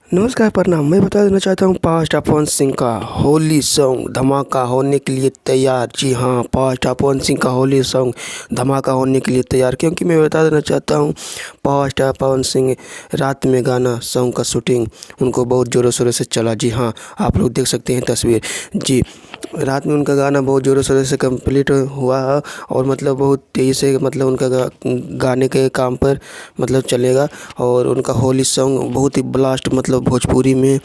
नमस्कार प्रणाम। मैं बता देना चाहता हूँ पावर स्टार पवन सिंह का होली सॉन्ग धमाका होने के लिए तैयार। जी हाँ, पावर स्टार पवन सिंह का होली सॉन्ग धमाका होने के लिए तैयार, क्योंकि मैं बता देना चाहता हूँ पावर स्टार पवन सिंह रात में गाना सॉन्ग का शूटिंग उनको बहुत ज़ोरों शोरों से चला। जी हाँ, आप लोग देख सकते हैं तस्वीर। जी, रात में उनका गाना बहुत ज़ोरों शोरों से कंप्लीट हुआ है और मतलब बहुत तेज़ी से मतलब उनका गाने के काम पर मतलब चलेगा। और उनका होली सॉन्ग बहुत ही ब्लास्ट, मतलब भोजपुरी में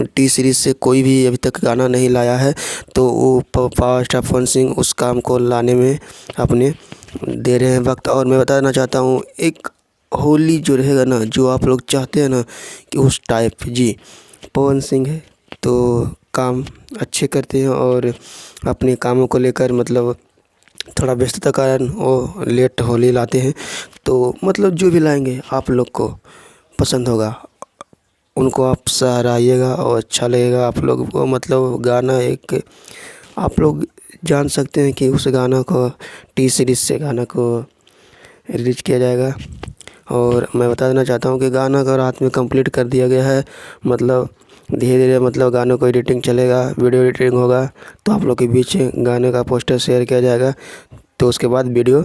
टी सीरीज़ से कोई भी अभी तक गाना नहीं लाया है, तो वो पावर स्टार पवन सिंह उस काम को लाने में अपने दे रहे हैं वक्त। और मैं बताना चाहता हूँ एक होली जो रहेगा ना, जो आप लोग चाहते हैं ना कि उस टाइप, जी पवन सिंह है तो काम अच्छे करते हैं और अपने कामों को लेकर मतलब थोड़ा व्यस्तता कारण वो लेट होली लाते हैं। तो मतलब जो भी लाएंगे आप लोग को पसंद होगा, उनको आप सराहिएगा और अच्छा लगेगा आप लोग को। मतलब गाना एक आप लोग जान सकते हैं कि उस गाना को टी सीरीज़ से गाना को रिलीज किया जाएगा। और मैं बता देना चाहता हूँ कि गाना को रात में कंप्लीट कर दिया गया है। मतलब धीरे धीरे मतलब गानों को एडिटिंग चलेगा, वीडियो एडिटिंग होगा, तो आप लोग के बीच गाने का पोस्टर शेयर किया जाएगा, तो उसके बाद वीडियो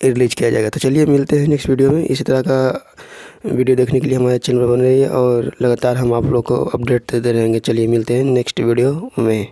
रिलीज किया जाएगा। तो चलिए मिलते हैं नेक्स्ट वीडियो में। इसी तरह का वीडियो देखने के लिए हमारे चैनल पर बने रहिए और लगातार हम आप लोग को अपडेट देते रहेंगे। चलिए मिलते हैं नेक्स्ट वीडियो में।